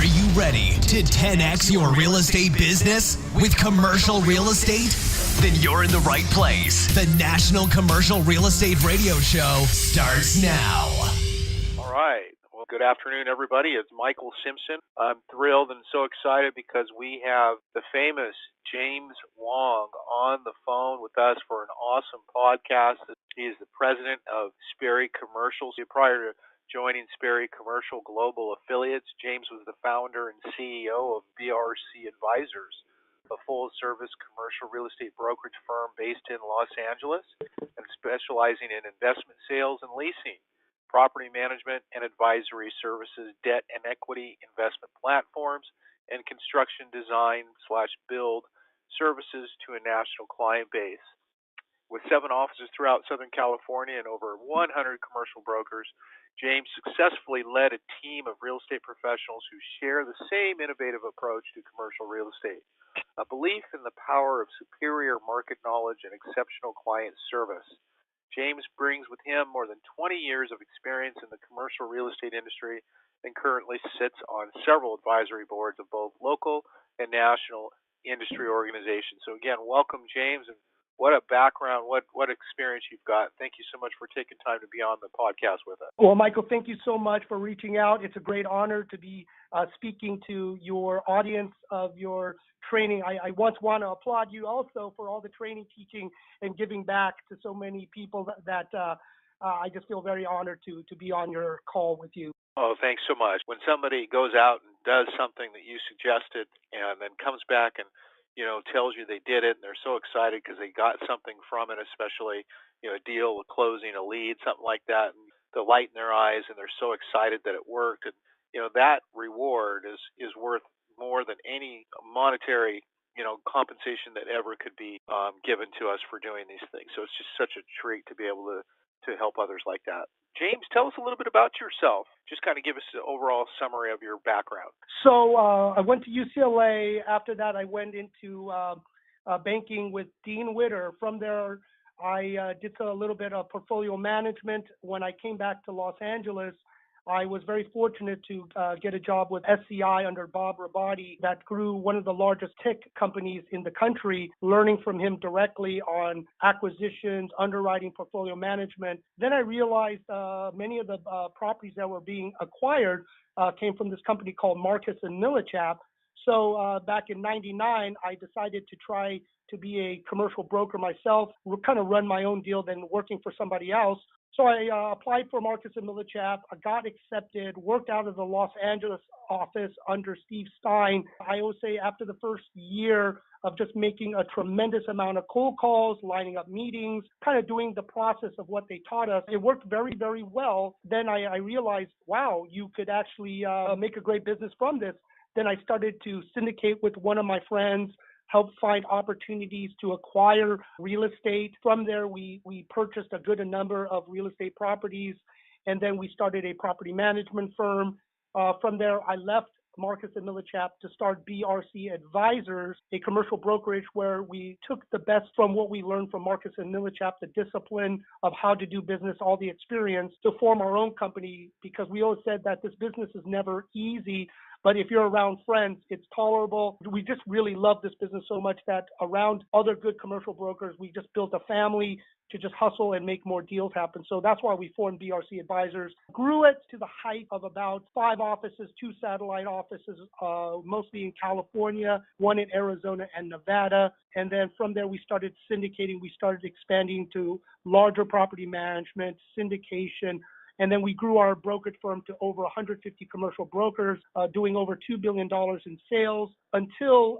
you ready to 10x your real estate business with commercial real estate? Then you're in the right place. The National Commercial Real Estate Radio Show starts now. All right. Well, good afternoon, everybody. It's Michael Simpson. I'm thrilled and so excited because we have the famous James Wang on the phone with us for an awesome podcast. He is the president of Sperry Commercial. Prior to joining Sperry Commercial Global Affiliates, James was the founder and CEO of BRC Advisors, a full-service commercial real estate brokerage firm based in Los Angeles and specializing in investment sales and leasing, property management and advisory services, debt and equity investment platforms, and construction design/build services to a national client base. With 7 offices throughout Southern California and over 100 commercial brokers, James successfully led a team of real estate professionals who share the same innovative approach to commercial real estate, a belief in the power of superior market knowledge and exceptional client service. James brings with him more than 20 years of experience in the commercial real estate industry and currently sits on several advisory boards of both local and national industry organizations. So again, welcome, James, and what a background, what experience you've got. Thank you so much for taking time to be on the podcast with us. Well, Michael, thank you so much for reaching out. It's a great honor to be speaking to your audience of your training. I once want to applaud you also for all the training, teaching, and giving back to so many people that I just feel very honored to be on your call with you. Oh, thanks so much. When somebody goes out and does something that you suggested and then comes back and tells you they did it, and they're so excited because they got something from it, especially, a deal with closing, a lead, something like that, and the light in their eyes, and they're so excited that it worked. And, that reward is worth more than any monetary, compensation that ever could be given to us for doing these things. So it's just such a treat to be able to help others like that. James, tell us a little bit about yourself. Just kind of give us an overall summary of your background. So I went to UCLA. After that, I went into banking with Dean Witter. From there, I did a little bit of portfolio management. When I came back to Los Angeles, I was very fortunate to get a job with SCI under Bob Rabati that grew one of the largest tech companies in the country, learning from him directly on acquisitions, underwriting, portfolio management. Then I realized many of the properties that were being acquired came from this company called Marcus & Millichap. So back in '99, I decided to try to be a commercial broker myself, kind of run my own deal than working for somebody else. So I applied for Marcus & Millichap. I got accepted, worked out of the Los Angeles office under Steve Stein. I would say after the first year of just making a tremendous amount of cold calls, lining up meetings, kind of doing the process of what they taught us, it worked very, very well. Then I realized, wow, you could actually make a great business from this. Then I started to syndicate with one of my friends, help find opportunities to acquire real estate. From there, we purchased a good number of real estate properties, and then we started a property management firm. From there, I left Marcus & Millichap to start BRC Advisors, a commercial brokerage where we took the best from what we learned from Marcus & Millichap, the discipline of how to do business, all the experience, to form our own company, because we always said that this business is never easy. But if you're around friends, it's tolerable. We just really love this business so much that around other good commercial brokers, we just built a family to just hustle and make more deals happen. So that's why we formed BRC Advisors. Grew it to the height of about 5 offices, 2 satellite offices, mostly in California, 1 in Arizona and Nevada. And then from there, we started syndicating. We started expanding to larger property management, syndication. And then we grew our brokerage firm to over 150 commercial brokers, doing over $2 billion in sales until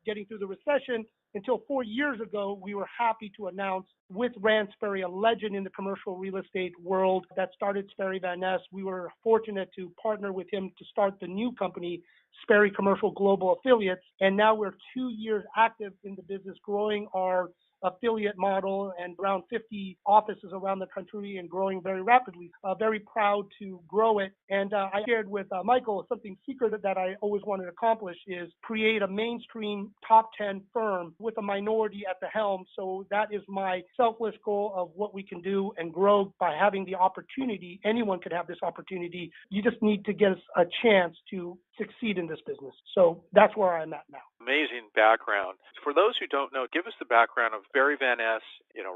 getting through the recession. Until 4 years ago, we were happy to announce with Rand Sperry, a legend in the commercial real estate world that started Sperry Van Ness. We were fortunate to partner with him to start the new company, Sperry Commercial Global Affiliates. And now we're 2 years active in the business, growing our affiliate model and around 50 offices around the country and growing very rapidly. Very proud to grow it. And I shared with Michael something secret that I always wanted to accomplish is create a mainstream top 10 firm with a minority at the helm. So that is my selfless goal of what we can do and grow by having the opportunity. Anyone could have this opportunity. You just need to get us a chance to succeed in this business. So that's where I'm at now. Amazing background. For those who don't know, give us the background of Barry Van Ness,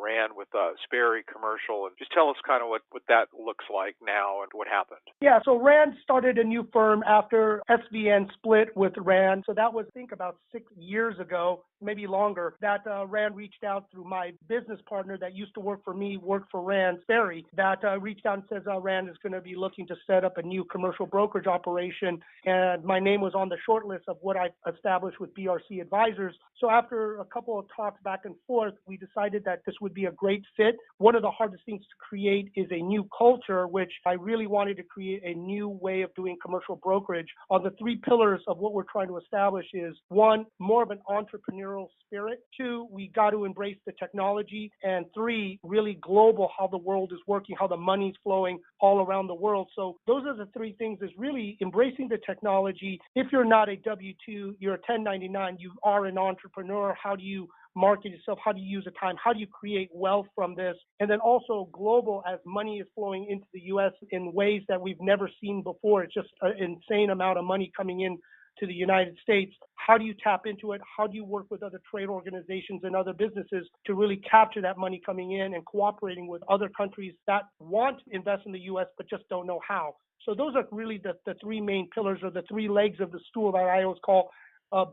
ran with Sperry Commercial, and just tell us kind of what that looks like now and what happened. Yeah, so Rand started a new firm after SVN split with Rand. So that was, I think, about 6 years ago, maybe longer, that Rand reached out through my business partner that used to work for me, worked for Rand, Sperry, that reached out and says Rand is going to be looking to set up a new commercial brokerage operation. And my name was on the short list of what I established with BRC Advisors. So after a couple of talks back and forth, we decided that this would be a great fit. One of the hardest things to create is a new culture, which I really wanted to create a new way of doing commercial brokerage. On the three pillars of what we're trying to establish is, one, more of an entrepreneurial spirit. Two, we got to embrace the technology. And three, really global, how the world is working, how the money's flowing all around the world. So those are the three things, is really embracing the technology. If you're not a W-2, you're a 1099, you are an entrepreneur. How do you market yourself? How do you use the time? How do you create wealth from this? And then also global, as money is flowing into the U.S. in ways that we've never seen before. It's just an insane amount of money coming in to the United States. How do you tap into it? How do you work with other trade organizations and other businesses to really capture that money coming in and cooperating with other countries that want to invest in the U.S. but just don't know how? So those are really the three main pillars, or the three legs of the stool that I always call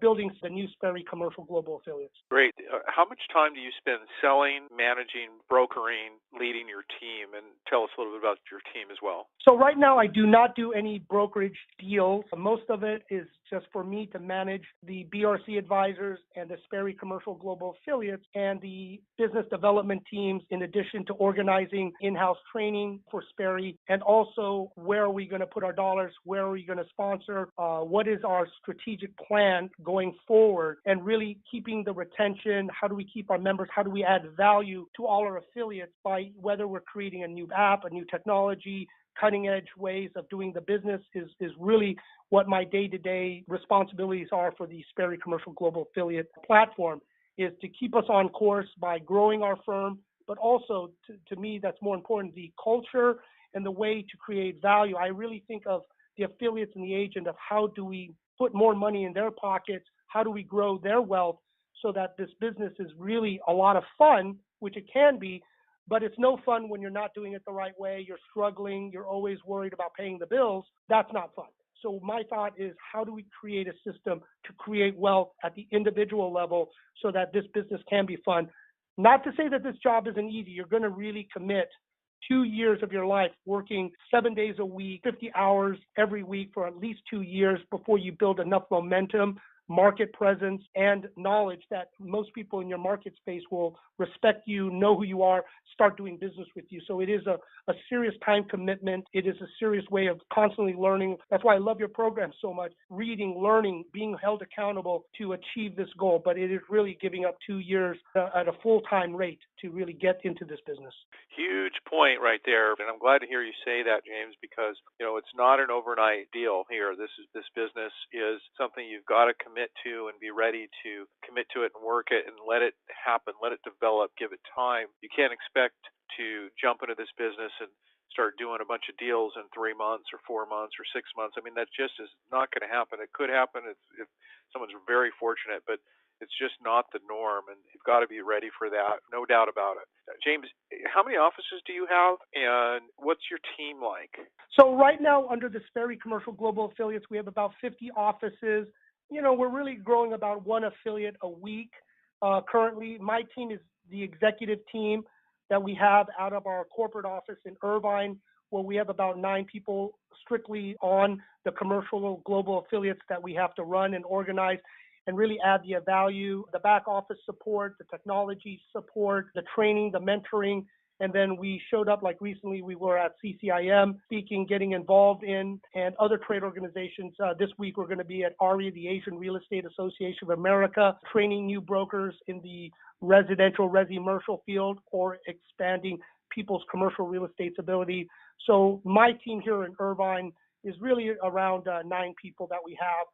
building the new Sperry Commercial Global Affiliates. Great. How much time do you spend selling, managing, brokering, leading your team? And tell us a little bit about your team as well. So right now, I do not do any brokerage deals. Most of it is just for me to manage the BRC Advisors and the Sperry Commercial Global Affiliates and the business development teams, in addition to organizing in-house training for Sperry, and also where are we going to put our dollars, where are we going to sponsor, what is our strategic plan going forward, and really keeping the retention. How do we keep our members? How do we add value to all our affiliates by whether we're creating a new app, a new technology, cutting edge ways of doing the business is really what my day-to-day responsibilities are for the Sperry Commercial Global Affiliate platform, is to keep us on course by growing our firm, but also to me, that's more important, the culture and the way to create value. I really think of the affiliates and the agent of how do we put more money in their pockets, how do we grow their wealth so that this business is really a lot of fun, which it can be, but it's no fun when you're not doing it the right way, you're struggling, you're always worried about paying the bills. That's not fun. So my thought is, how do we create a system to create wealth at the individual level so that this business can be fun? Not to say that this job isn't easy. You're going to really commit 2 years of your life working 7 days a week, 50 hours every week for at least 2 years before you build enough momentum, market presence, and knowledge that most people in your market space will respect you, know who you are, start doing business with you. So it is a serious time commitment. It is a serious way of constantly learning. That's why I love your program so much. Reading, learning, being held accountable to achieve this goal. But it is really giving up 2 years at a full-time rate to really get into this business. Huge point right there. And I'm glad to hear you say that, James, because, it's not an overnight deal here. This business is something you've got to commit to and be ready to commit to it and work it and let it happen, let it develop, give it time. You can't expect to jump into this business and start doing a bunch of deals in 3 months or 4 months or 6 months. I mean, that just is not going to happen. It could happen if someone's very fortunate, but it's just not the norm, and you've got to be ready for that, no doubt about it. James, how many offices do you have, and what's your team like? So right now, under the Sperry Commercial Global Affiliates, we have about 50 offices. We're really growing about one affiliate a week. Currently, my team is the executive team that we have out of our corporate office in Irvine, where we have about 9 people strictly on the commercial global affiliates that we have to run and organize and really add the value, the back office support, the technology support, the training, the mentoring, And then we showed up, like recently we were at CCIM speaking, getting involved in, and other trade organizations. This week we're going to be at AREAA, the Asian Real Estate Association of America, training new brokers in the residential, resi-commercial field, or expanding people's commercial real estate's ability. So my team here in Irvine is really around 9 people that we have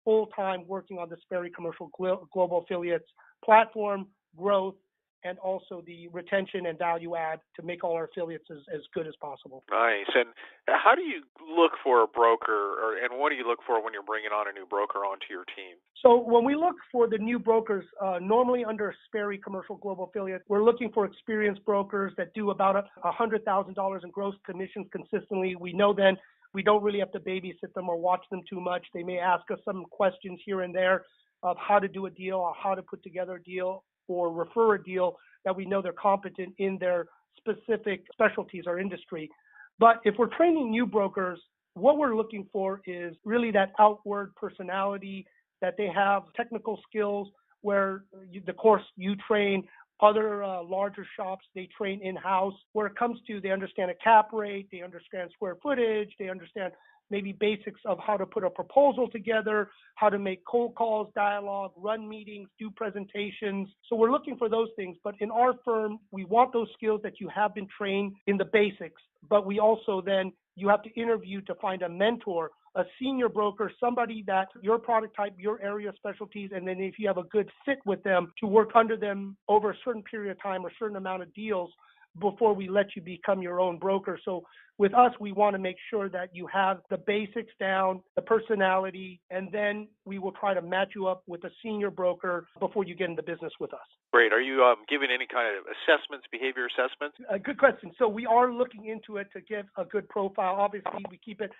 full-time working on the Sperry Commercial Global Affiliates platform, growth, and also the retention and value add to make all our affiliates as good as possible. Nice. And how do you look for a broker, and what do you look for when you're bringing on a new broker onto your team? So when we look for the new brokers, normally under Sperry Commercial Global Affiliate, we're looking for experienced brokers that do about $100,000 in gross commissions consistently. We know then we don't really have to babysit them or watch them too much. They may ask us some questions here and there of how to do a deal or how to put together a deal or refer a deal that we know they're competent in their specific specialties or industry. But if we're training new brokers, what we're looking for is really that outward personality, that they have technical skills where the course you train other larger shops, they train in-house. Where it comes to, they understand a cap rate, they understand square footage, they understand maybe basics of how to put a proposal together, how to make cold calls, dialogue, run meetings, do presentations. So we're looking for those things. But in our firm, we want those skills that you have been trained in the basics. But we also then, you have to interview to find a mentor, a senior broker, somebody that your product type, your area specialties, and then if you have a good fit with them, to work under them over a certain period of time or a certain amount of deals before we let you become your own broker. So with us, we want to make sure that you have the basics down, the personality, and then we will try to match you up with a senior broker before you get into business with us. Great. Are you giving any kind of assessments, behavior assessments? Good question. So we are looking into it to give a good profile. Obviously, we keep it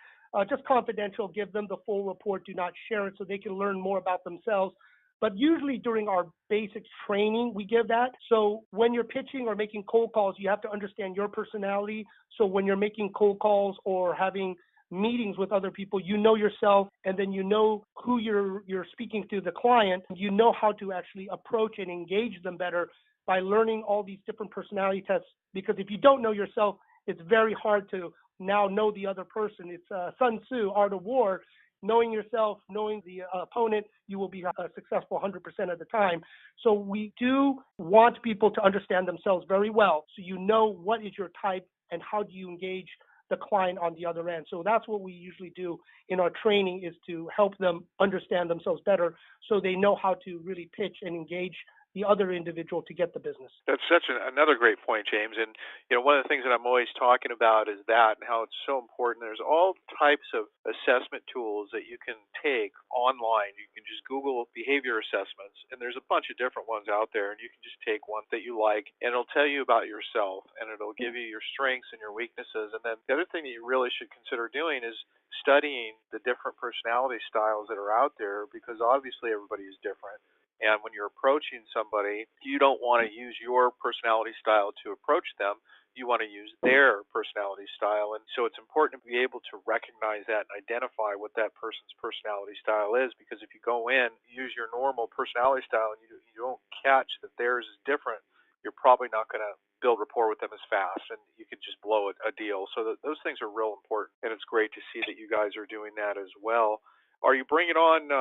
just confidential, give them the full report, do not share it so they can learn more about themselves. But usually during our basic training, we give that. So when you're pitching or making cold calls, you have to understand your personality. So when you're making cold calls or having meetings with other people, you know yourself, and then you know who you're speaking to, the client. You know how to actually approach and engage them better by learning all these different personality tests. Because if you don't know yourself, it's very hard to now know the other person. It's Sun Tzu, Art of War. Knowing yourself, knowing the opponent, you will be successful 100% of the time. So we do want people to understand themselves very well. So you know what is your type and how do you engage the client on the other end. So that's what we usually do in our training, is to help them understand themselves better so they know how to really pitch and engage the other individual to get the business. That's another great point, James. And one of the things that I'm always talking about is that and how it's so important. There's all types of assessment tools that you can take online. You can just Google behavior assessments, and there's a bunch of different ones out there, and you can just take one that you like, and it'll tell you about yourself, and it'll give you your strengths and your weaknesses. And then the other thing that you really should consider doing is studying the different personality styles that are out there, because obviously everybody is different. And when you're approaching somebody, you don't want to use your personality style to approach them. You want to use their personality style. And so it's important to be able to recognize that and identify what that person's personality style is, because if you go in, use your normal personality style, and you don't catch that theirs is different, you're probably not going to build rapport with them as fast, and you could just blow a deal. So those things are real important, and it's great to see that you guys are doing that as well. Are you bringing on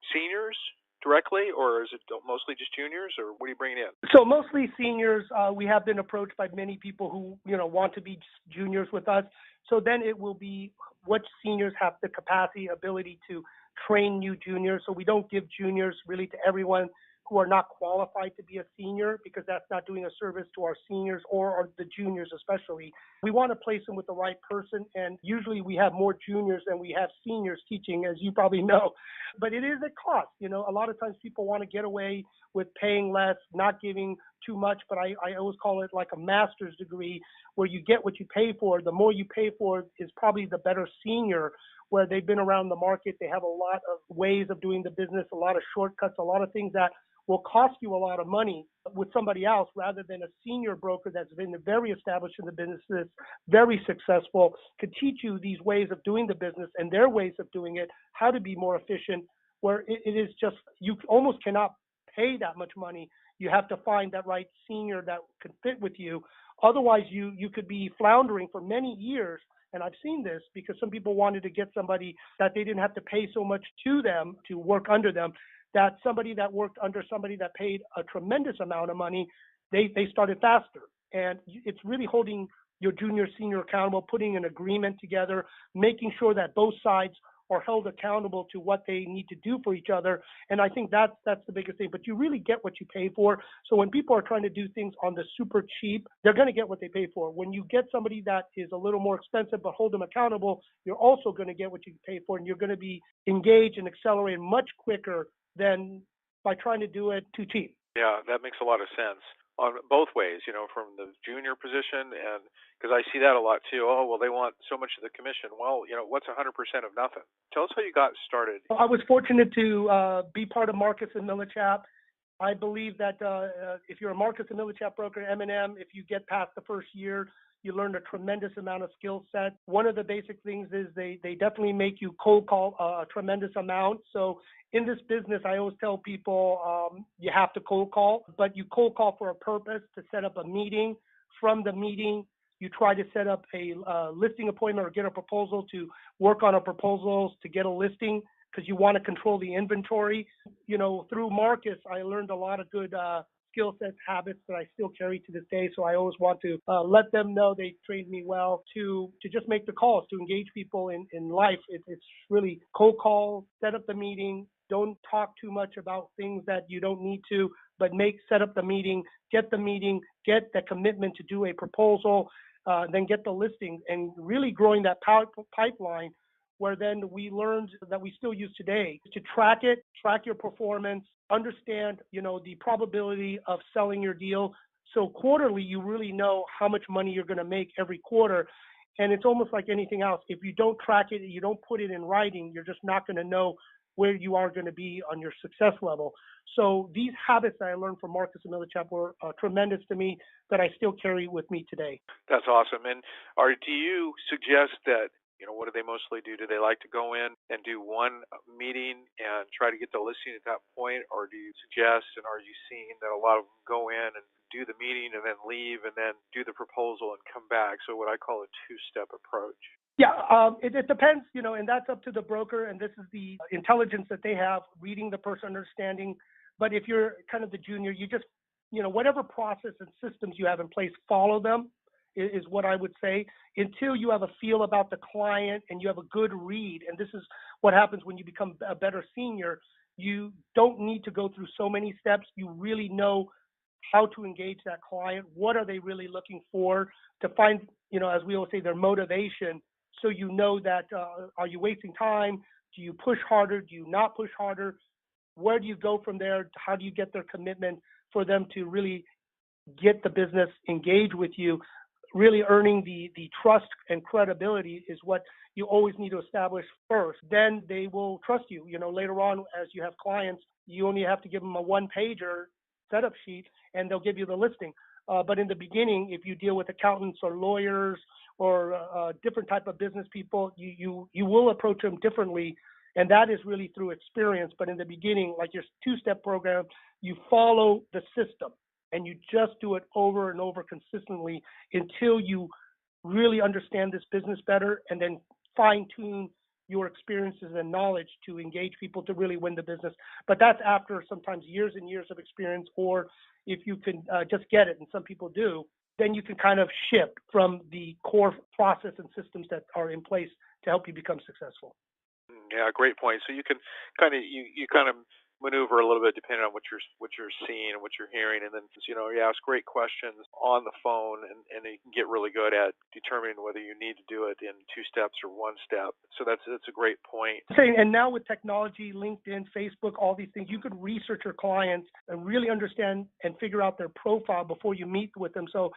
seniors directly, or is it mostly just juniors, or what are you bringing in? So mostly seniors. We have been approached by many people who want to be juniors with us. So then it will be what seniors have the capacity, ability to train new juniors. So we don't give juniors really to everyone who are not qualified to be a senior, because that's not doing a service to our seniors or the juniors especially. We want to place them with the right person, and usually we have more juniors than we have seniors teaching, as you probably know. But it is a cost. A lot of times people want to get away with paying less, not giving too much, but I always call it like a master's degree, where you get what you pay for. The more you pay for is probably the better senior, where they've been around the market. They have a lot of ways of doing the business, a lot of shortcuts, a lot of things that will cost you a lot of money with somebody else, rather than a senior broker that's been very established in the business, very successful, could teach you these ways of doing the business and their ways of doing it, how to be more efficient, where it is just, you almost cannot pay that much money. You have to find that right senior that can fit with you Otherwise, you could be floundering for many years. And I've seen this because some people wanted to get somebody that they didn't have to pay so much to them to work under them, that somebody that worked under somebody that paid a tremendous amount of money, they started faster. And it's really holding your junior, senior accountable, putting an agreement together, making sure that both sides are held accountable to what they need to do for each other. And I think that's the biggest thing. But you really get what you pay for. So when people are trying to do things on the super cheap, they're going to get what they pay for. When you get somebody that is a little more expensive but hold them accountable, you're also going to get what you pay for, and you're going to be engaged and accelerate much quicker than by trying to do it too cheap. Yeah, that makes a lot of sense on both ways, from the junior position, and because I see that a lot too. Oh, well, they want so much of the commission. Well, what's 100% of nothing? Tell us how you got started. I was fortunate to be part of Marcus and Millichap. I believe that if you're a Marcus and Millichap broker, M&M, if you get past the first year, you learn a tremendous amount of skill set. One of the basic things is they definitely make you cold call a tremendous amount. So in this business, I always tell people you have to cold call, but you cold call for a purpose, to set up a meeting. From the meeting, you try to set up a listing appointment or get a proposal to work on a proposal to get a listing, because you want to control the inventory. Through Marcus, I learned a lot of good skill sets, habits that I still carry to this day. So I always want to let them know they trained me well to just make the calls, to engage people in life. It's really cold call, set up the meeting. Don't talk too much about things that you don't need to, but set up the meeting, get the commitment to do a proposal, then get the listing, and really growing that pipeline, where then we learned that we still use today to track your performance, understand, the probability of selling your deal. So quarterly, you really know how much money you're going to make every quarter. And it's almost like anything else. If you don't track it, you don't put it in writing, you're just not going to know where you are going to be on your success level. So these habits that I learned from Marcus and Millichap were tremendous to me, that I still carry with me today. That's awesome. And do you suggest that, what do they mostly do? Do they like to go in and do one meeting and try to get the listing at that point? Or do you suggest, and are you seeing that a lot of them go in and do the meeting and then leave and then do the proposal and come back? So what I call a two-step approach. Yeah, it depends, and that's up to the broker, and this is the intelligence that they have, reading the person, understanding. But if you're kind of the junior, you just, whatever process and systems you have in place, follow them is what I would say, until you have a feel about the client and you have a good read. And this is what happens when you become a better senior. You don't need to go through so many steps. You really know how to engage that client. What are they really looking for, to find, as we always say, their motivation. So that, are you wasting time? Do you push harder? Do you not push harder? Where do you go from there? How do you get their commitment for them to really get the business engaged with you? Really earning the trust and credibility is what you always need to establish first. Then they will trust you. Later on, as you have clients, you only have to give them a one-pager setup sheet, and they'll give you the listing. But in the beginning, if you deal with accountants or lawyers or different type of business people, you will approach them differently, and that is really through experience. But in the beginning, like your two-step program, you follow the system, and you just do it over and over consistently until you really understand this business better, and then fine-tune your experiences and knowledge to engage people to really win the business. But that's after sometimes years and years of experience, or if you can just get it, and some people do, then you can kind of shift from the core process and systems that are in place to help you become successful. Yeah, great point. So you can kind of maneuver a little bit depending on what you're seeing and what you're hearing, and then you ask great questions on the phone, and you can get really good at determining whether you need to do it in two steps or one step. So that's a great point. And now with technology, LinkedIn, Facebook, all these things, you could research your clients and really understand and figure out their profile before you meet with them. So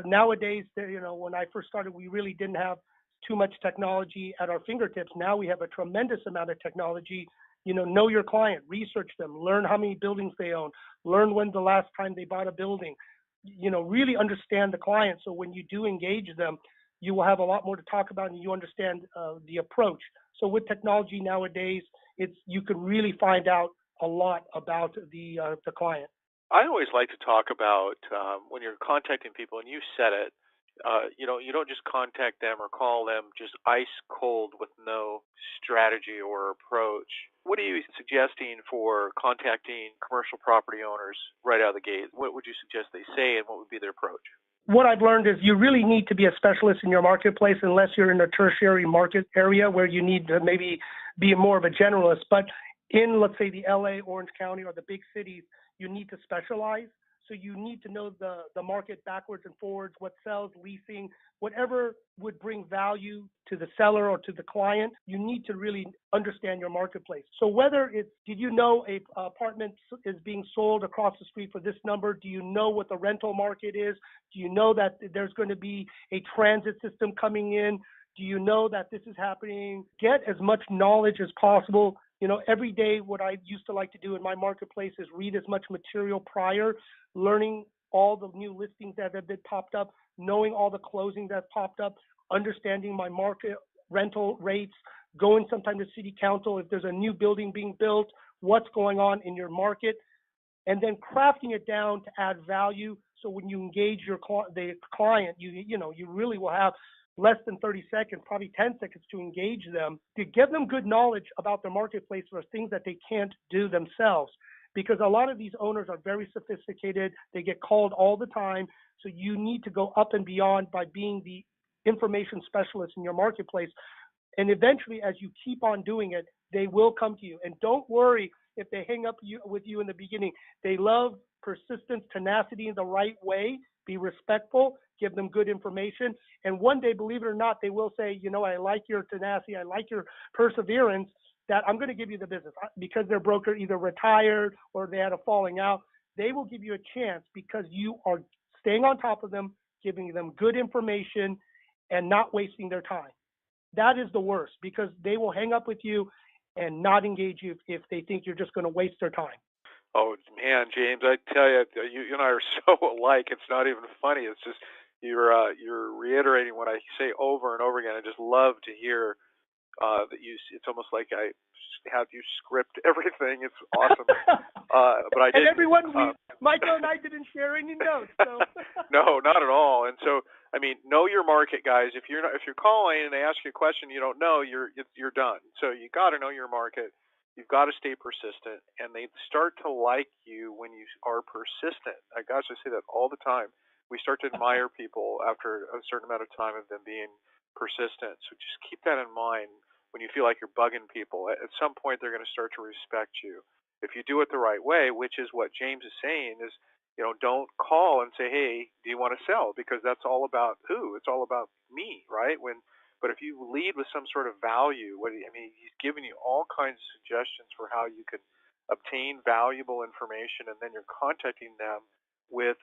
nowadays, when I first started, we really didn't have too much technology at our fingertips. Now we have a tremendous amount of technology. Know your client, research them, learn how many buildings they own, learn when the last time they bought a building, really understand the client. So when you do engage them, you will have a lot more to talk about, and you understand the approach. So with technology nowadays, you can really find out a lot about the client. I always like to talk about when you're contacting people, and you said it. You don't just contact them or call them just ice cold with no strategy or approach. What are you suggesting for contacting commercial property owners right out of the gate? What would you suggest they say, and what would be their approach? What I've learned is you really need to be a specialist in your marketplace unless you're in a tertiary market area where you need to maybe be more of a generalist. But in, let's say, the LA, Orange County, or the big cities, you need to specialize. So you need to know the market backwards and forwards, what sells, leasing, whatever would bring value to the seller or to the client. You need to really understand your marketplace. So whether it's, did you know a apartment is being sold across the street for this number? Do you know what the rental market is? Do you know that there's going to be a transit system coming in? Do you know that this is happening? Get as much knowledge as possible. Every day what I used to like to do in my marketplace is read as much material prior, learning all the new listings that have been popped up, knowing all the closings that popped up, understanding my market rental rates, going sometime to city council if there's a new building being built, what's going on in your market, and then crafting it down to add value. So when you engage the client, you really will have less than 30 seconds, probably 10 seconds to engage them, to give them good knowledge about their marketplace for things that they can't do themselves. Because a lot of these owners are very sophisticated. They get called all the time. So you need to go up and beyond by being the information specialist in your marketplace. And eventually, as you keep on doing it, they will come to you. And don't worry if they hang up with you in the beginning. They love persistence, tenacity in the right way. Be respectful, give them good information. And one day, believe it or not, they will say, I like your tenacity, I like your perseverance, that I'm going to give you the business. Because their broker either retired or they had a falling out, they will give you a chance because you are staying on top of them, giving them good information, and not wasting their time. That is the worst, because they will hang up with you and not engage you if they think you're just going to waste their time. Oh man, James, I tell you, you and I are so alike. It's not even funny. It's just you're reiterating what I say over and over again. I just love to hear that you. It's almost like I have you script everything. It's awesome. But I did. And everyone, Michael and I didn't share any notes. So. No, not at all. And so, I mean, know your market, guys. If you're calling and they ask you a question you don't know, you're done. So you got to know your market. You've got to stay persistent, and they start to like you when you are persistent. Gosh, I say that all the time. We start to admire people after a certain amount of time of them being persistent. So just keep that in mind when you feel like you're bugging people. At some point, they're going to start to respect you. If you do it the right way, which is what James is saying, is don't call and say, hey, do you want to sell? Because that's all about who? It's all about me, right? But if you lead with some sort of value, he's giving you all kinds of suggestions for how you can obtain valuable information, and then you're contacting them with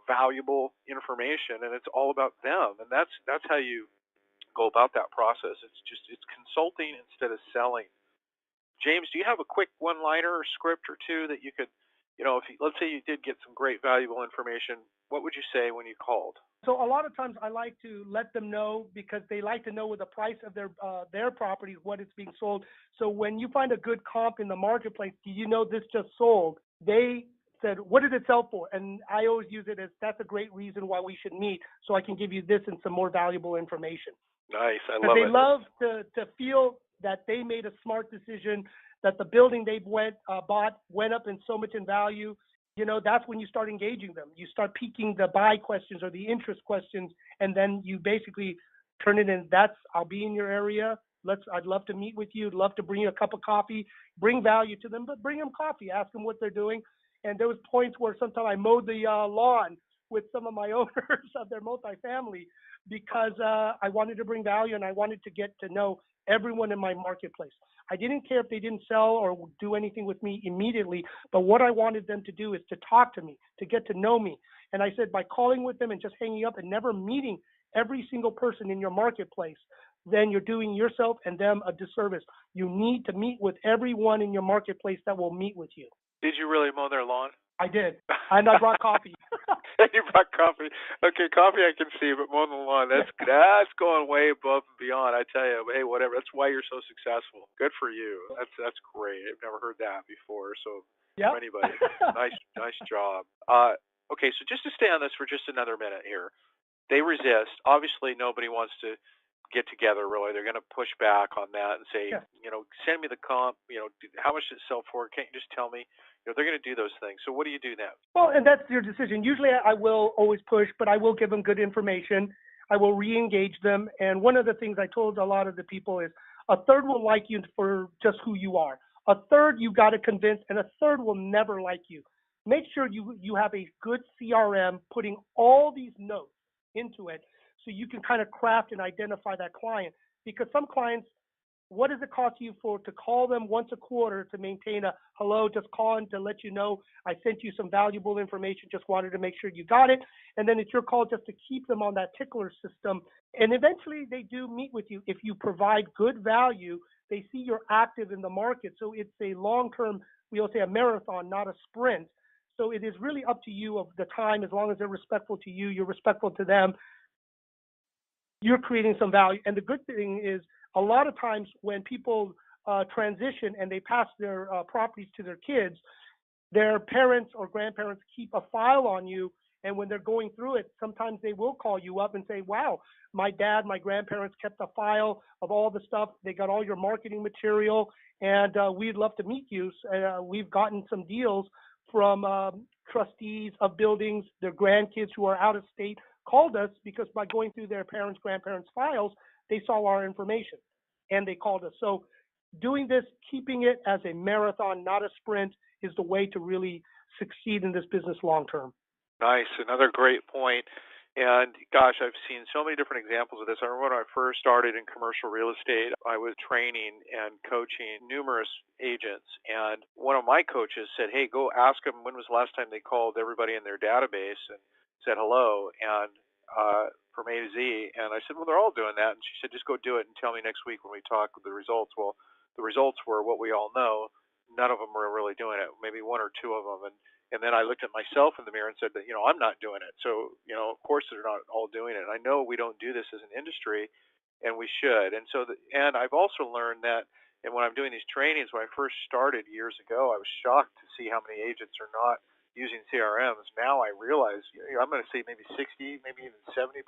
valuable information, and it's all about them. And that's how you go about that process. It's consulting instead of selling. James, do you have a quick one-liner or script or two that you could, let's say you did get some great valuable information, what would you say when you called? So a lot of times I like to let them know, because they like to know with the price of their properties, what it's being sold. So when you find a good comp in the marketplace, do you know this just sold? They said, what did it sell for? And I always use it as, that's a great reason why we should meet, so I can give you this and some more valuable information. Nice, I love it. They love to feel that they made a smart decision, that the building they bought went up in so much in value. That's when you start engaging them. You start piquing the buy questions or the interest questions, and then you basically turn it in. I'll be in your area. I'd love to meet with you. I'd love to bring you a cup of coffee, bring value to them, but bring them coffee, ask them what they're doing. And there was points where sometimes I mowed the lawn with some of my owners of their multifamily, because I wanted to bring value and I wanted to get to know everyone in my marketplace. I didn't care if they didn't sell or do anything with me immediately, but what I wanted them to do is to talk to me, to get to know me. And I said, by calling with them and just hanging up and never meeting every single person in your marketplace, then you're doing yourself and them a disservice. You need to meet with everyone in your marketplace that will meet with you. Did you really mow their lawn? I did. And I brought coffee. You brought coffee. Okay, coffee I can see, but mowing the lawn, that's going way above and beyond. I tell you, hey, whatever. That's why you're so successful. Good for you. That's great. I've never heard that before. So Yep. from anybody. Nice job. Okay, so just to stay on this for just another minute here, they resist. Obviously, nobody wants to get together. Really, they're going to push back on that and say, Yeah. send me the comp. How much does it sell for? Can't you just tell me? They're going to do those things. So what do you do now? Well, and that's your decision. Usually I will always push, but I will give them good information. I will re-engage them. And one of the things I told a lot of the people is a third will like you for just who you are. A third you got to convince, and a third will never like you. Make sure you have a good CRM putting all these notes into it so you can kind of craft and identify that client. Because some clients, what does it cost you to call them once a quarter to maintain a hello, just calling to let you know I sent you some valuable information, just wanted to make sure you got it. And then it's your call just to keep them on that tickler system. And eventually they do meet with you. If you provide good value, they see you're active in the market. So it's a long-term, we'll say a marathon, not a sprint. So it is really up to you of the time, as long as they're respectful to you, you're respectful to them, you're creating some value. And the good thing is, a lot of times when people transition and they pass their properties to their kids, their parents or grandparents keep a file on you. And when they're going through it, sometimes they will call you up and say, wow, my dad, my grandparents kept a file of all the stuff. They got all your marketing material, and we'd love to meet you. We've gotten some deals from trustees of buildings. Their grandkids who are out of state called us because by going through their parents, grandparents' files, they saw our information and they called us. So doing this, keeping it as a marathon, not a sprint, is the way to really succeed in this business long term. Nice. Another great point. And gosh, I've seen so many different examples of this. I remember when I first started in commercial real estate, I was training and coaching numerous agents. And one of my coaches said, hey, go ask them when was the last time they called everybody in their database and said hello, and from A to Z. And I said, well, they're all doing that. And she said, just go do it and tell me next week when we talk the results. Well, the results were what we all know. None of them were really doing it, maybe one or two of them. And then I looked at myself in the mirror and said that, I'm not doing it. So, of course they're not all doing it. And I know we don't do this as an industry, and we should. And so, and I've also learned that, and when I'm doing these trainings, when I first started years ago, I was shocked to see how many agents are not using CRMs. Now I realize, I'm going to say maybe 60, maybe even 70%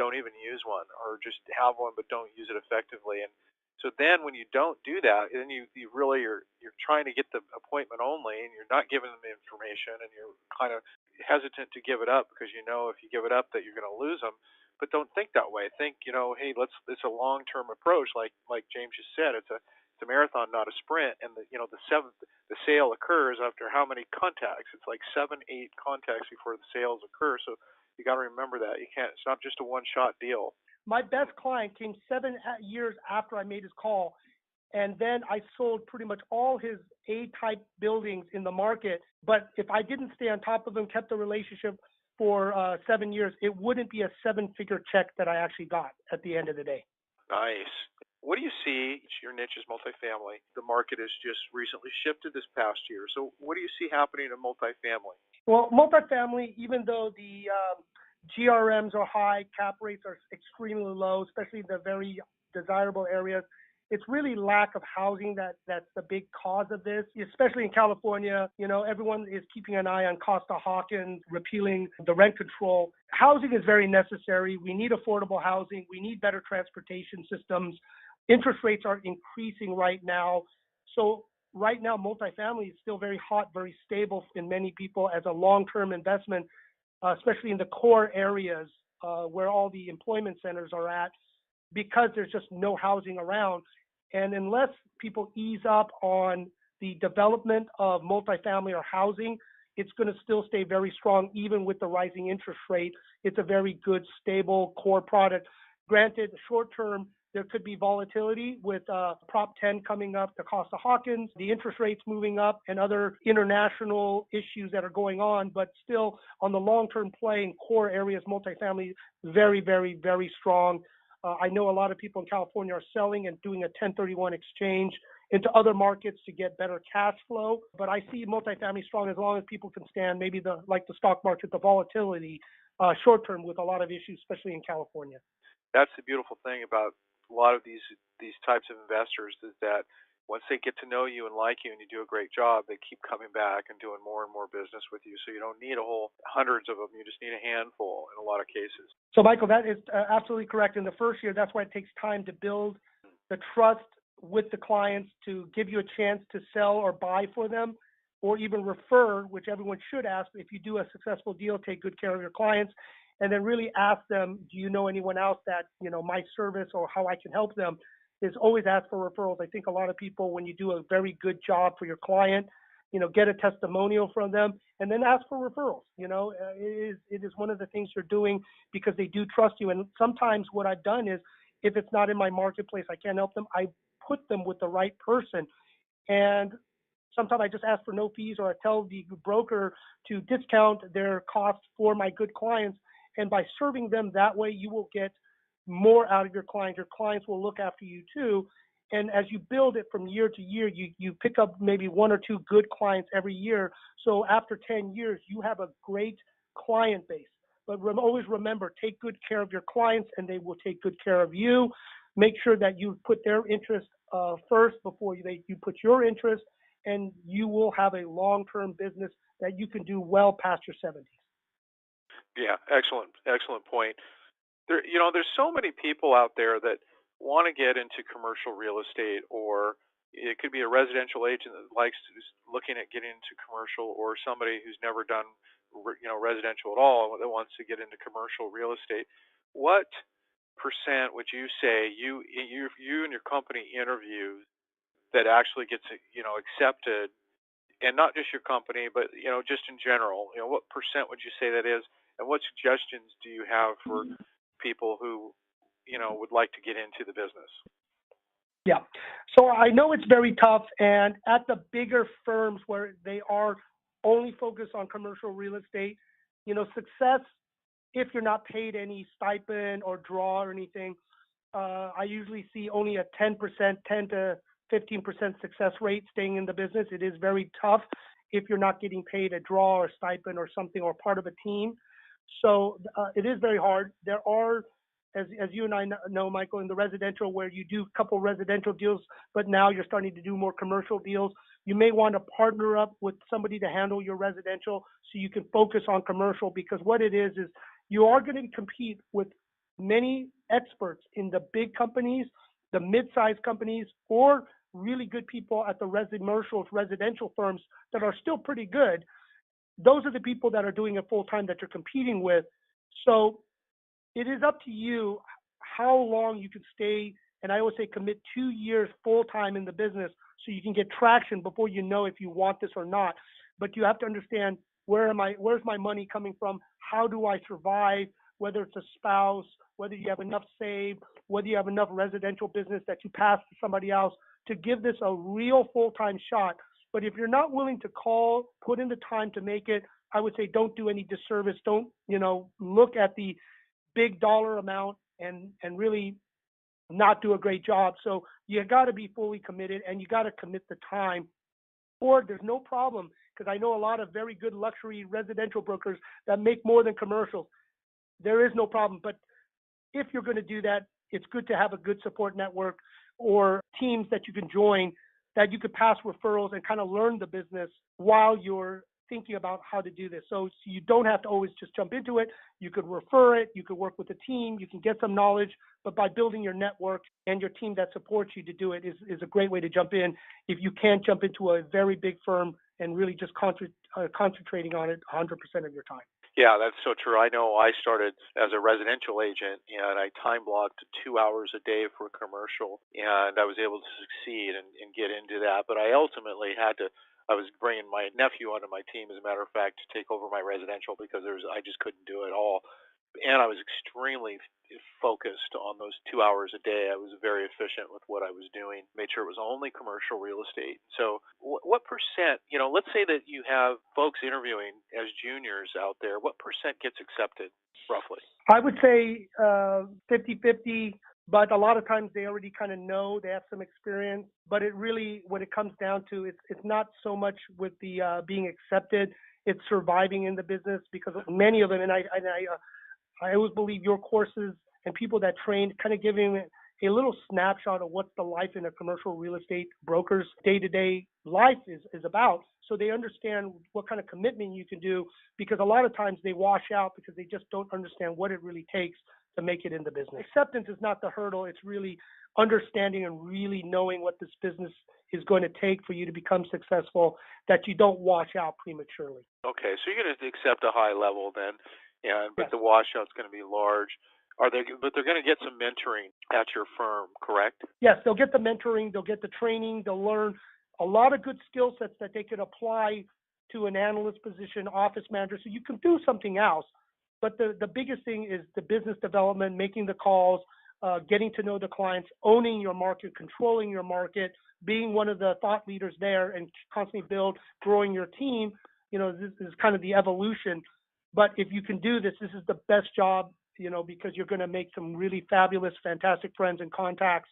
don't even use one, or just have one but don't use it effectively. And so then when you don't do that, then you really you're trying to get the appointment only, and you're not giving them the information, and you're kind of hesitant to give it up because if you give it up that you're going to lose them. But don't think that way. Think, hey, it's a long-term approach, like James just said. It's a marathon, not a sprint. And the sale occurs after how many contacts? It's like 7-8 contacts before the sales occur. So you got to remember that it's not just a one-shot deal. My best client came 7 years after I made his call, and then I sold pretty much all his A-type buildings in the market. But if I didn't stay on top of him, kept the relationship for 7 years, it wouldn't be a 7-figure check that I actually got at the end of the day. Nice. What do you see? Your niche is multifamily. The market has just recently shifted this past year. So what do you see happening in multifamily? Well, multifamily, even though the GRMs are high, cap rates are extremely low, especially in the very desirable areas, it's really lack of housing that's the big cause of this, especially in California. Everyone is keeping an eye on Costa-Hawkins repealing the rent control. Housing is very necessary. We need affordable housing. We need better transportation systems. Interest rates are increasing right now. So right now, multifamily is still very hot, very stable in many people as a long-term investment, especially in the core areas where all the employment centers are at, because there's just no housing around. And unless people ease up on the development of multifamily or housing, it's going to still stay very strong, even with the rising interest rate. It's a very good, stable core product. Granted, short term, there could be volatility with Prop 10 coming up, the Costa-Hawkins, the interest rates moving up, and other international issues that are going on. But still, on the long-term play in core areas, multifamily, very, very, very strong. I know a lot of people in California are selling and doing a 1031 exchange into other markets to get better cash flow. But I see multifamily strong as long as people can stand maybe like the stock market, the volatility short term with a lot of issues, especially in California. That's the beautiful thing about a lot of these types of investors, is that once they get to know you and like you and you do a great job, they keep coming back and doing more and more business with you. So you don't need a whole hundreds of them. You just need a handful in a lot of cases. So, Michael, that is absolutely correct. In the first year, that's why it takes time to build the trust with the clients to give you a chance to sell or buy for them, or even refer, which everyone should ask. If you do a successful deal, take good care of your clients, and then really ask them, do you know anyone else that, my service or how I can help them, is always ask for referrals. I think a lot of people, when you do a very good job for your client, get a testimonial from them and then ask for referrals. It is one of the things you're doing because they do trust you. And sometimes what I've done is, if it's not in my marketplace, I can't help them, I put them with the right person. And sometimes I just ask for no fees, or I tell the broker to discount their costs for my good clients. And by serving them that way, you will get more out of your clients. Your clients will look after you too. And as you build it from year to year, you pick up maybe one or two good clients every year. So after 10 years, you have a great client base. But always remember, take good care of your clients and they will take good care of you. Make sure that you put their interest first before you put your interest, and you will have a long-term business that you can do well past your 70s. Yeah, excellent point. There's so many people out there that want to get into commercial real estate, or it could be a residential agent that who's looking at getting into commercial, or somebody who's never done residential at all that wants to get into commercial real estate. What percent would you say you and your company interview that actually gets accepted, and not just your company, but just in general? What percent would you say that is, and what suggestions do you have for people who would like to get into the business? Yeah. So I know it's very tough, and at the bigger firms where they are only focused on commercial real estate, success, if you're not paid any stipend or draw or anything, I usually see only a 10% to 15% success rate staying in the business. It is very tough if you're not getting paid a draw or stipend or something, or part of a team. So it is very hard. There are, as you and I know, Michael, in the residential, where you do a couple residential deals, but now you're starting to do more commercial deals. You may want to partner up with somebody to handle your residential so you can focus on commercial, because what it is you are going to compete with many experts in the big companies, the mid-sized companies, or really good people at the residential firms that are still pretty good. Those are the people that are doing it full time that you're competing with. So it is up to you how long you can stay. And I always say commit 2 years full time in the business so you can get traction before you know if you want this or not. But you have to understand, where's my money coming from? How do I survive? Whether it's a spouse, whether you have enough saved, whether you have enough residential business that you pass to somebody else to give this a real full-time shot. But if you're not willing to put in the time to make it, I would say don't do any disservice. Don't, look at the big dollar amount and really not do a great job. So you got to be fully committed, and you got to commit the time, or there's no problem, because I know a lot of very good luxury residential brokers that make more than commercials. There is no problem. But if you're going to do that, it's good to have a good support network or teams that you can join, that you could pass referrals and kind of learn the business while you're thinking about how to do this. So you don't have to always just jump into it. You could refer it. You could work with a team. You can get some knowledge. But by building your network and your team that supports you to do it is a great way to jump in if you can't jump into a very big firm and really just concentrating on it 100% of your time. Yeah, that's so true. I know I started as a residential agent, and I time blocked 2 hours a day for commercial, and I was able to succeed and get into that. But I ultimately I was bringing my nephew onto my team, as a matter of fact, to take over my residential, because I just couldn't do it all. And I was extremely focused on those 2 hours a day. I was very efficient with what I was doing, made sure it was only commercial real estate. So what percent, let's say that you have folks interviewing as juniors out there, what percent gets accepted, roughly? I would say 50-50, but a lot of times they already kind of know, they have some experience. But it really, when it comes down to it, it's not so much with the being accepted, it's surviving in the business, because many of them, and I always believe your courses and people that train kind of giving a little snapshot of what the life in a commercial real estate broker's day-to-day life is about, so they understand what kind of commitment you can do, because a lot of times they wash out because they just don't understand what it really takes to make it in the business. Acceptance is not the hurdle. It's really understanding and really knowing what this business is going to take for you to become successful, that you don't wash out prematurely. Okay, so you're going to accept a high level then, but Yes. the washout's going to be large. But they're going to get some mentoring at your firm, correct? Yes, they'll get the mentoring, they'll get the training, they'll learn a lot of good skill sets that they could apply to an analyst position, office manager, so you can do something else. But the biggest thing is the business development, making the calls, getting to know the clients, owning your market, controlling your market, being one of the thought leaders there, and constantly growing your team. This is kind of the evolution. But if you can do this, this is the best job, because you're going to make some really fabulous, fantastic friends and contacts.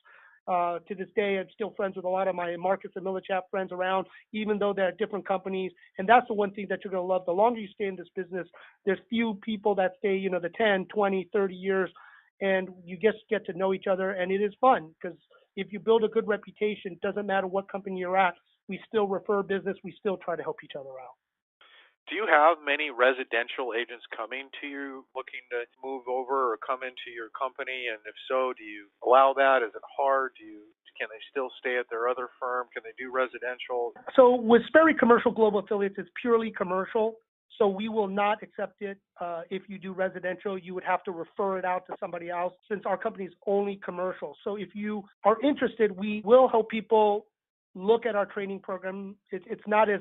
To this day, I'm still friends with a lot of my Marcus and Millichap friends around, even though they're at different companies. And that's the one thing that you're going to love. The longer you stay in this business, there's few people that stay, the 10, 20, 30 years, and you just get to know each other. And it is fun, because if you build a good reputation, it doesn't matter what company you're at, we still refer business, we still try to help each other out. Do you have many residential agents coming to you looking to move over or come into your company? And if so, do you allow that? Is it hard? Can they still stay at their other firm? Can they do residential? So with Sperry Commercial Global Affiliates, it's purely commercial. So we will not accept it if you do residential. You would have to refer it out to somebody else, since our company is only commercial. So if you are interested, we will help people look at our training program. It's not as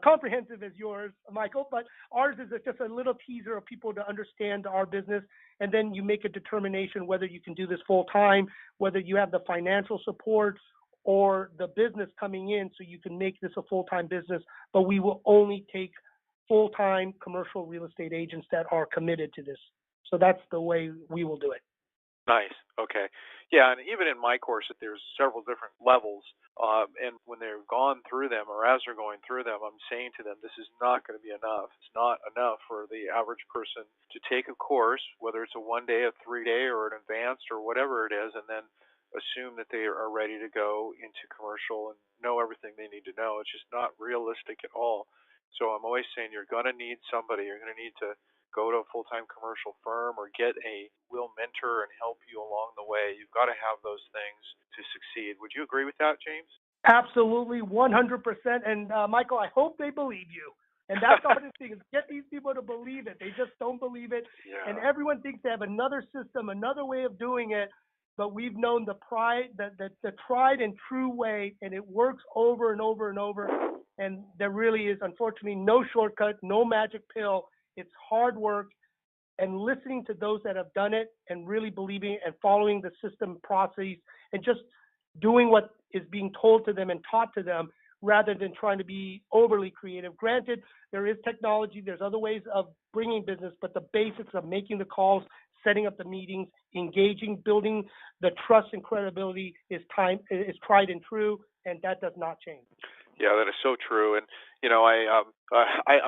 comprehensive as yours, Michael, but ours is just a little teaser of people to understand our business, and then you make a determination whether you can do this full time, whether you have the financial support or the business coming in so you can make this a full-time business. But we will only take full-time commercial real estate agents that are committed to this. So that's the way we will do it. Nice. Okay. Yeah, and even in my course, there's several different levels, and when they've gone through them, or as they're going through them, I'm saying to them, this is not going to be enough. It's not enough for the average person to take a course, whether it's a 1-day, a 3-day, or an advanced, or whatever it is, and then assume that they are ready to go into commercial and know everything they need to know. It's just not realistic at all. So I'm always saying you're going to need somebody. You're going to need to go to a full-time commercial firm or get a real mentor and help you along the way. You've got to have those things to succeed. Would you agree with that, James? Absolutely, 100%. And Michael, I hope they believe you. And that's the hardest thing, is get these people to believe it. They just don't believe it. Yeah. And everyone thinks they have another system, another way of doing it. But we've known the tried and true way, and it works over and over and over. And there really is, unfortunately, no shortcut, no magic pill. It's hard work and listening to those that have done it and really believing and following the system process and just doing what is being told to them and taught to them, rather than trying to be overly creative. Granted, there is technology, there's other ways of bringing business, but the basics of making the calls, setting up the meetings, engaging, building the trust and credibility is tried and true, and that does not change. Yeah, that is so true. And I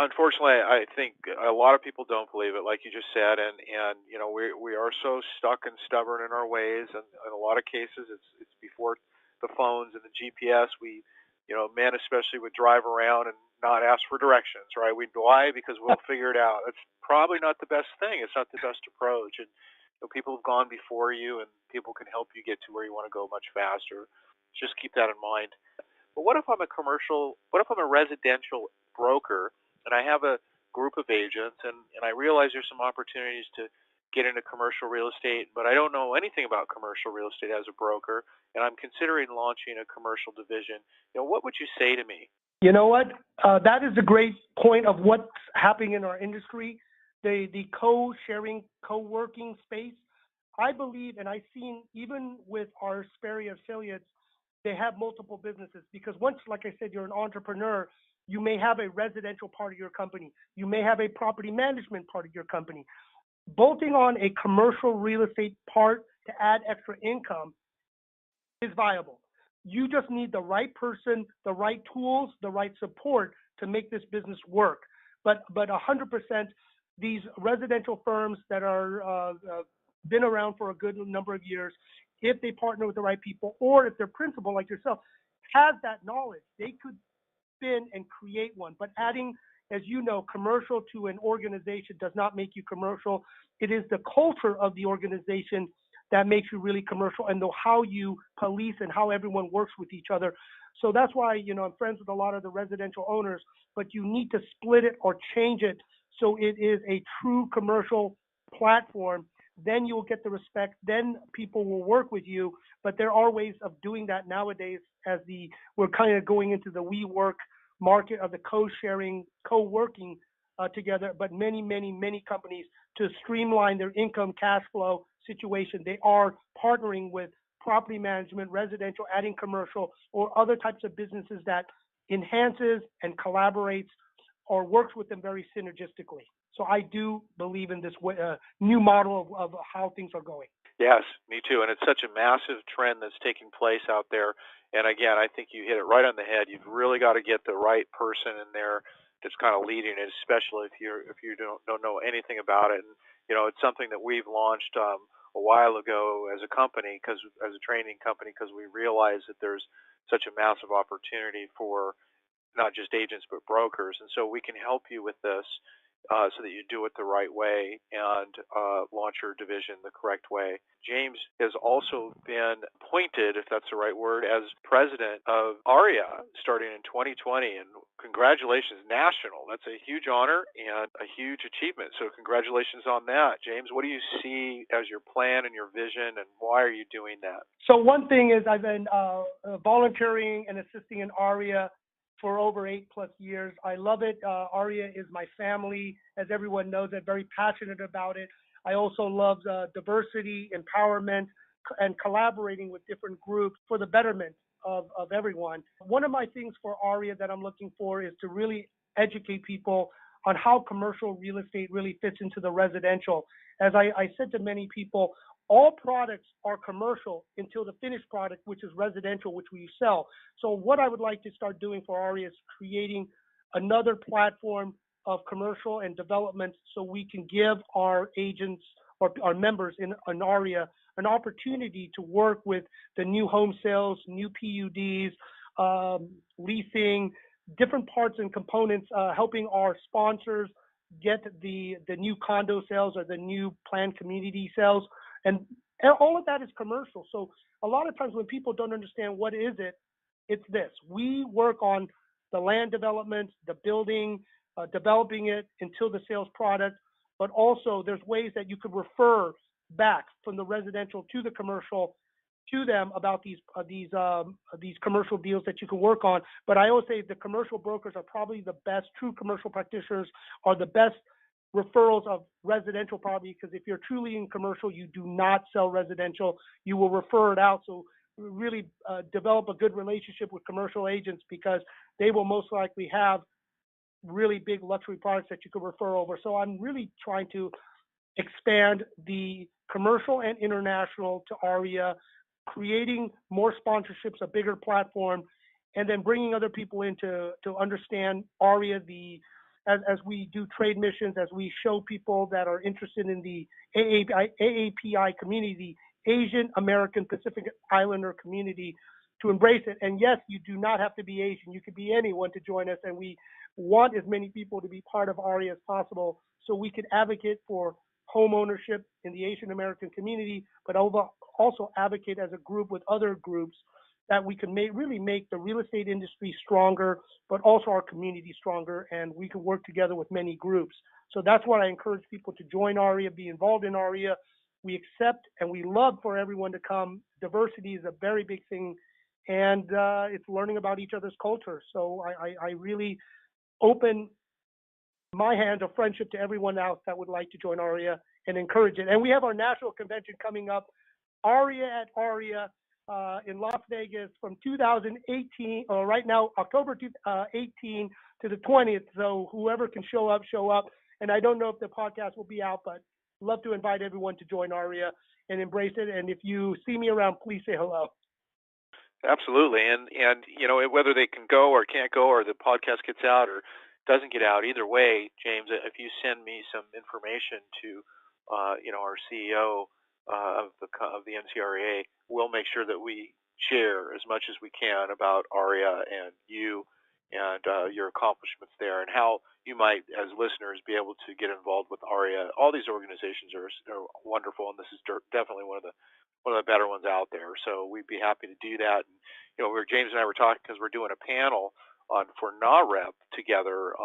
unfortunately, I think a lot of people don't believe it, like you just said, and we are so stuck and stubborn in our ways, and in a lot of cases, it's before the phones and the GPS. Men especially would drive around and not ask for directions, right? Why? Because we'll figure it out. It's probably not the best thing. It's not the best approach, and people have gone before you, and people can help you get to where you want to go much faster. Just keep that in mind. But what if I'm a residential broker and I have a group of agents and I realize there's some opportunities to get into commercial real estate, but I don't know anything about commercial real estate as a broker, and I'm considering launching a commercial division. What would you say to me? You know what? That is a great point of what's happening in our industry, the co-sharing, co-working space. I believe, and I've seen even with our Sperry affiliates, they have multiple businesses, because once, like I said, you're an entrepreneur, you may have a residential part of your company. You may have a property management part of your company. Bolting on a commercial real estate part to add extra income is viable. You just need the right person, the right tools, the right support to make this business work. But 100%, these residential firms that are been around for a good number of years, if they partner with the right people, or if their principal, like yourself, has that knowledge, they could spin and create one. But adding, as you know, commercial to an organization does not make you commercial. It is the culture of the organization that makes you really commercial, and how you police and how everyone works with each other. So that's why, I'm friends with a lot of the residential owners, but you need to split it or change it so it is a true commercial platform. Then you'll get the respect. Then people will work with you. But there are ways of doing that nowadays as we're kind of going into the WeWork market of the co-sharing, co-working together. But many, many, many companies, to streamline their income cash flow situation, they are partnering with property management, residential, adding commercial, or other types of businesses that enhances and collaborates or works with them very synergistically. So I do believe in this new model of how things are going. Yes, me too. And it's such a massive trend that's taking place out there. And again, I think you hit it right on the head. You've really got to get the right person in there that's kind of leading it, especially if you don't know anything about it. And it's something that we've launched a while ago as a company, as a training company, because we realize that there's such a massive opportunity for not just agents but brokers, and so we can help you with this so that you do it the right way and launch your division the correct way. James has also been appointed, if that's the right word, as president of AREAA starting in 2020, and congratulations, national. That's a huge honor and a huge achievement, so congratulations on that. James, what do you see as your plan and your vision, and why are you doing that? So one thing is I've been volunteering and assisting in AREAA for over 8+ years. I love it. AREAA is my family. As everyone knows, I'm very passionate about it. I also love diversity, empowerment, and collaborating with different groups for the betterment of everyone. One of my things for AREAA that I'm looking for is to really educate people on how commercial real estate really fits into the residential. As I said to many people, all products are commercial until the finished product, which is residential, which we sell. So what I would like to start doing for AREAA is creating another platform of commercial and development so we can give our agents or our members in AREAA an opportunity to work with the new home sales, new PUDs, leasing, different parts and components, helping our sponsors get the new condo sales or the new planned community sales. And all of that is commercial. So a lot of times when people don't understand what is it, it's this. We work on the land development, the building, developing it until the sales product, but also there's ways that you could refer back from the residential to the commercial to them about these commercial deals that you can work on. But I always say the commercial brokers are probably the best, true commercial practitioners are the best referrals of residential property, because if you're truly in commercial, you do not sell residential, you will refer it out. So really develop a good relationship with commercial agents, because they will most likely have really big luxury products that you could refer over. So I'm really trying to expand the commercial and international to AREAA, creating more sponsorships, a bigger platform, and then bringing other people in to understand AREAA, as we do trade missions, as we show people that are interested in the AAPI community, the Asian American Pacific Islander community, to embrace it. And yes, you do not have to be Asian. You could be anyone to join us. And we want as many people to be part of AREAA as possible so we could advocate for home ownership in the Asian American community, but also advocate as a group with other groups that we can really make the real estate industry stronger, but also our community stronger, and we can work together with many groups. So that's why I encourage people to join AREAA, be involved in AREAA. We accept and we love for everyone to come. Diversity is a very big thing, and it's learning about each other's culture. So I really open my hand of friendship to everyone else that would like to join AREAA and encourage it. And we have our national convention coming up, AREAA at AREAA, in Las Vegas from 2018, or right now, October 18 to the 20th. So whoever can show up, show up. And I don't know if the podcast will be out, but love to invite everyone to join AREAA and embrace it. And if you see me around, please say hello. Absolutely. And whether they can go or can't go, or the podcast gets out or doesn't get out, either way, James, if you send me some information to, our CEO, of the NCREA, we'll make sure that we share as much as we can about AREAA and you and your accomplishments there, and how you might, as listeners, be able to get involved with AREAA. All these organizations are wonderful, and this is definitely one of the better ones out there. So we'd be happy to do that. And, James and I were talking because we're doing a panel for NAREP together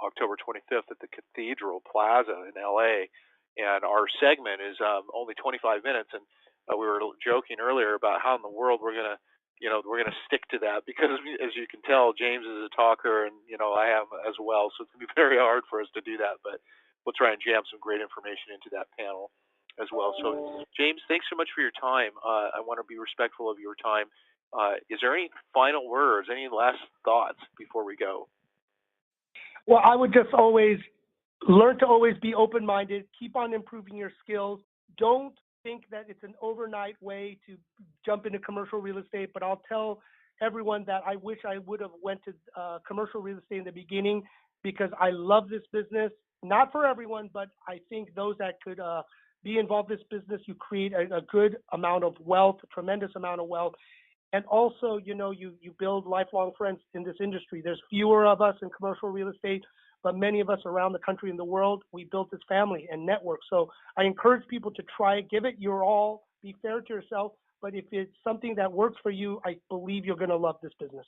October 25th at the Cathedral Plaza in LA, and our segment is only 25 minutes. And we were joking earlier about how in the world we're gonna stick to that, because as you can tell, James is a talker, and I am as well. So it's gonna be very hard for us to do that, but we'll try and jam some great information into that panel as well. So James, thanks so much for your time. I want to be respectful of your time. Is there any final words, any last thoughts before we go? Well, I would just always learn to always be open-minded, keep on improving your skills. Don't think that it's an overnight way to jump into commercial real estate, but I'll tell everyone that I wish I would have went to commercial real estate in the beginning, because I love this business. Not for everyone, but I think those that could be involved in this business, you create a good amount of wealth, a tremendous amount of wealth. And also, you build lifelong friends in this industry. There's fewer of us in commercial real estate, but many of us around the country and the world, we built this family and network. So I encourage people to try it, give it your all, be fair to yourself. But if it's something that works for you, I believe you're going to love this business.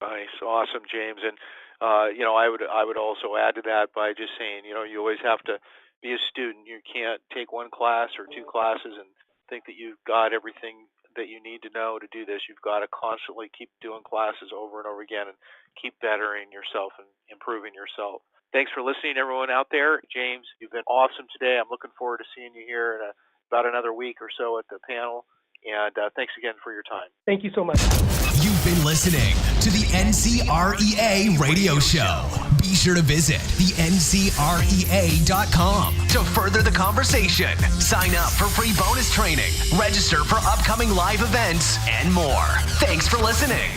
Nice, awesome, James. And I would also add to that by just saying, you always have to be a student. You can't take one class or two classes and think that you've got everything that you need to know to do this. You've got to constantly keep doing classes over and over again and keep bettering yourself and improving yourself. Thanks for listening, everyone out there. James, you've been awesome today. I'm looking forward to seeing you here in about another week or so at the panel. And thanks again for your time. Thank you so much. You've been listening to the NCREA radio show. Be sure to visit the NCREA.com to further the conversation. Sign up for free bonus training, register for upcoming live events, and more. Thanks for listening.